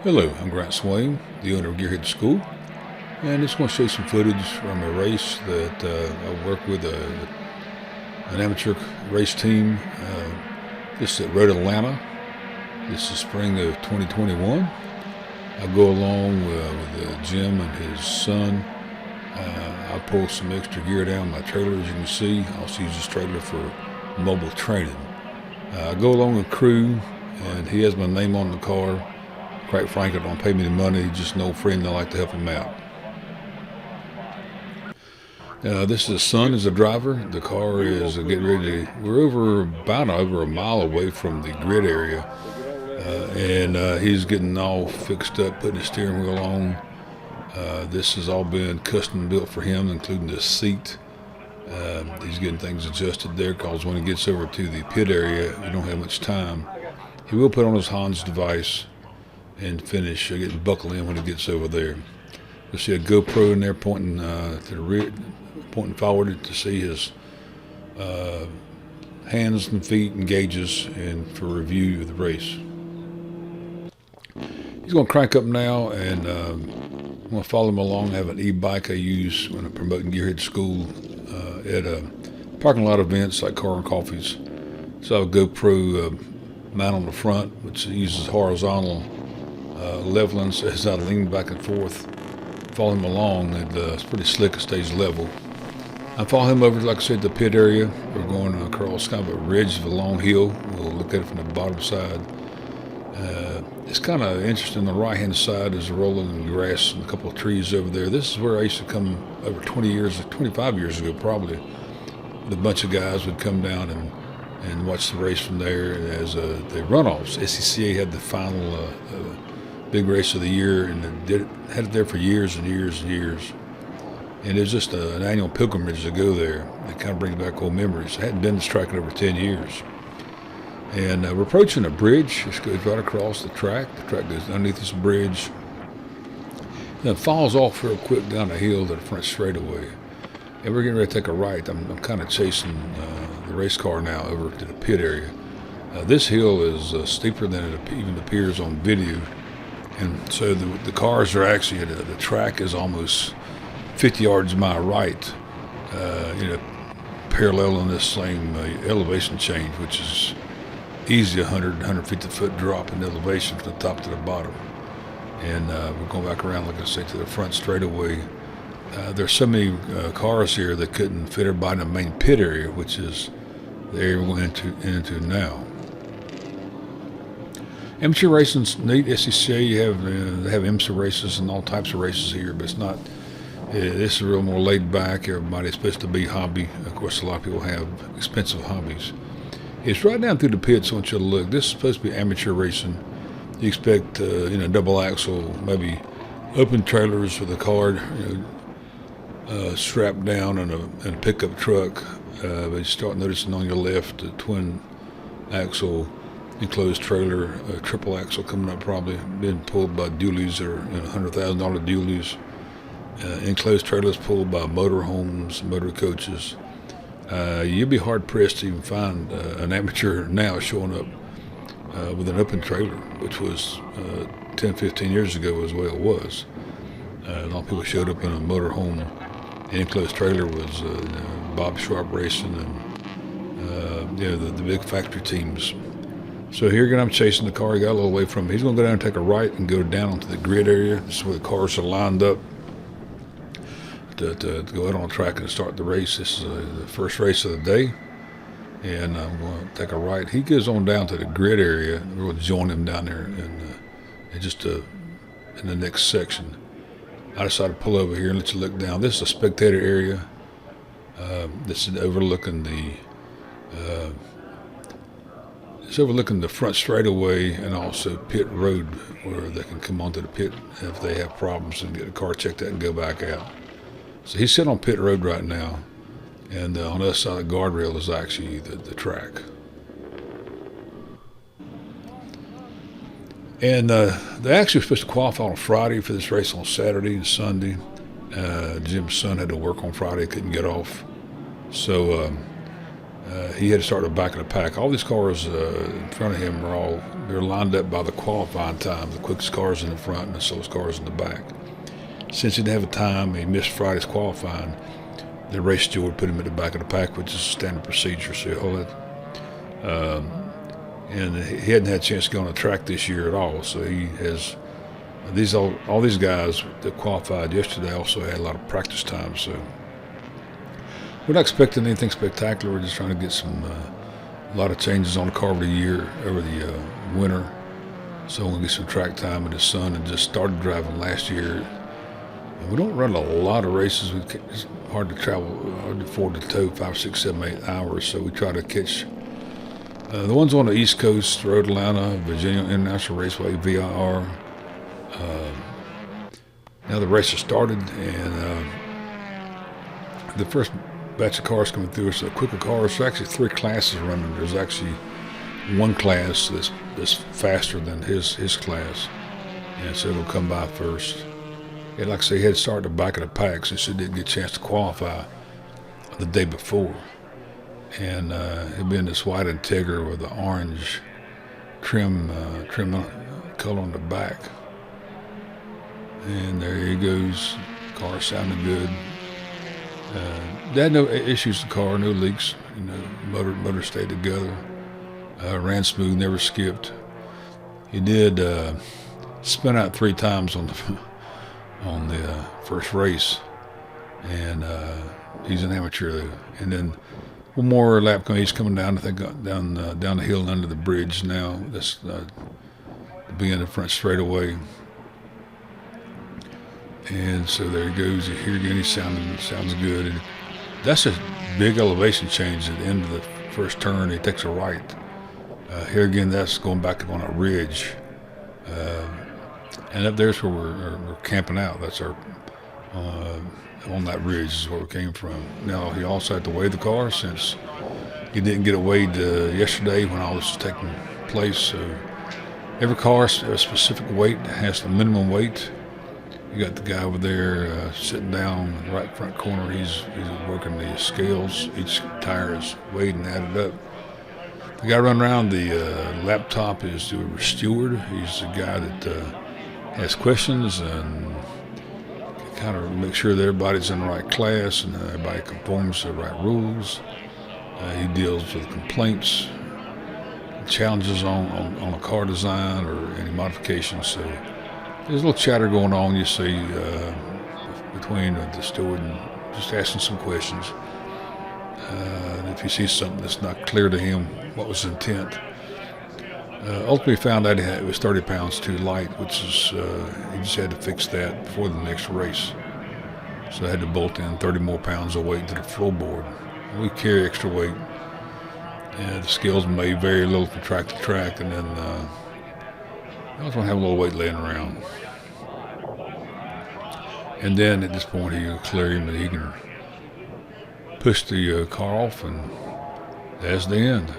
Hello, I'm Grant Swain, the owner of Gearhead School, and just want to show you some footage from a race that I work with an amateur race team. This is at Road Atlanta. This is spring of 2021. I go along with Jim and his son. I pull some extra gear down my trailer, as you can see. I also use this trailer for mobile training. I go along with crew, and he has my name on the car. Quite frankly, don't pay me the money. He's just an old friend, and I like to help him out. This is his son as a driver. The car is getting ready to, we're about over a mile away from the grid area. And he's getting all fixed up, putting his steering wheel on. This has all been custom built for him, including the seat. He's getting things adjusted there because when he gets over to the pit area, you don't have much time. He will put on his Hans device and finish getting buckled in when he gets over there. You'll see a GoPro in there pointing to the rear, pointing forward to see his hands and feet and gauges, and for review of the race. He's going to crank up now, and I'm going to follow him along. I have an e-bike I use when I'm promoting Gearhead School at parking lot events like Car and Coffees. So I have a GoPro mount on the front, which uses horizontal leveling, so as I lean back and forth, follow him along, and it's pretty slick. It stays level. I follow him over, like I said, the pit area. We're going across kind of a ridge of a long hill. We'll look at it from the bottom side. It's kind of interesting. The right-hand side is rolling grass and a couple of trees over there. This is where I used to come over 25 years ago, probably. With a bunch of guys would come down and watch the race from there. And as the runoffs, SCCA had the final big race of the year, and had it there for years and years and years. And it was just an annual pilgrimage to go there. It kind of brings back old memories. I hadn't been to this track in over 10 years. And we're approaching a bridge. It goes right across the track. The track goes underneath this bridge. Then it falls off real quick down the hill to the front straightaway. And we're getting ready to take a right. I'm kind of chasing the race car now over to the pit area. This hill is steeper than it even appears on video. And so the cars are actually, the track is almost 50 yards to my right, paralleling this same elevation change, which is easy 150 foot drop in elevation from the top to the bottom. And we're going back around, like I say, to the front straightaway. There's so many cars here that couldn't fit everybody in the main pit area, which is the area we're going into now. Amateur racing's neat. SCCA, you have IMSA races and all types of races here, but it's not. This is real more laid back. Everybody's supposed to be hobby. Of course, a lot of people have expensive hobbies. It's right down through the pits. I want you to look. This is supposed to be amateur racing. You expect, double axle, maybe open trailers with a car, strapped down in a pickup truck. But you start noticing on your left a twin axle enclosed trailer, a triple axle coming up, probably being pulled by dualies or $100,000 dualies. Enclosed trailers pulled by motorhomes, motor coaches. You'd be hard pressed to even find an amateur now showing up with an open trailer, which was 10, 15 years ago was the way it was. A lot of people showed up in a motorhome. The enclosed trailer was Bob Sharp Racing and the big factory teams. So here again, I'm chasing the car. He got a little away from me. He's going to go down and take a right and go down onto the grid area. This is where the cars are lined up to go out on the track and start the race. This is the first race of the day. And I'm going to take a right. He goes on down to the grid area. We're going to join him down there and just in the next section. I decided to pull over here and let you look down. This is a spectator area. This is overlooking it's overlooking the front straightaway and also pit road, where they can come onto the pit if they have problems and get the car checked out and go back out. So he's sitting on pit road right now, and on the other side of the guardrail is actually the track. And they actually were supposed to qualify on Friday for this race on Saturday and Sunday. Jim's son had to work on Friday, couldn't get off. So he had to start at the back of the pack. All these cars in front of him they're lined up by the qualifying time. The quickest cars in the front and the slowest cars in the back. Since he didn't have a time, he missed Friday's qualifying. The race steward put him at the back of the pack, which is a standard procedure. So and he hadn't had a chance to go on the track this year at all. So he has all these guys that qualified yesterday also had a lot of practice time. So we're not expecting anything spectacular. We're just trying to get a lot of changes on the car over the winter. So we'll get some track time in the sun, and just started driving last year. And we don't run a lot of races. It's hard to travel, hard to afford to tow 5, 6, 7, 8 hours. So we try to catch the ones on the East Coast, Road Atlanta, Virginia International Raceway, VIR. Now the race has started, and the first batch of cars coming through. So quicker cars. There's actually 3 classes running. There's actually one class that's faster than his class, and so it'll come by first. And like I say, he had to start at the back of the pack since he didn't get a chance to qualify the day before. And it'll be in this white Integra with the orange trim color on the back. And there he goes. Car sounding good. They had no issues with the car, no leaks. Motor stayed together. Ran smooth, never skipped. He did spin out 3 times on the first race, and he's an amateur though. And then one more lap coming. He's coming down, I think, down the hill and under the bridge now. That's the beginning of the front straightaway. And so there he goes. Here again, he sounds good. And that's a big elevation change at the end of the first turn. He takes a right. Here again, that's going back up on a ridge. And up there's where we're camping out. That's our on that ridge is where we came from. Now he also had to weigh the car since he didn't get it weighed yesterday when all this was taking place. So every car has a specific weight, has the minimum weight. You got the guy over there sitting down in the right front corner. He's working the scales. Each tire is weighed and added up. The guy running around the laptop is the steward. He's the guy that has questions and kind of make sure that everybody's in the right class and everybody conforms to the right rules. He deals with complaints, challenges on a car design or any modifications. So there's a little chatter going on, you see, between the steward and just asking some questions. If he sees something that's not clear to him, what was his intent. Ultimately found out it was 30 pounds too light, which is, he just had to fix that before the next race. So I had to bolt in 30 more pounds of weight to the floorboard. We carry extra weight. And the scales may vary a little from track to track, and then I was going to have a little weight laying around. And then at this point, he'll clear him and he can push the car off, and that's the end.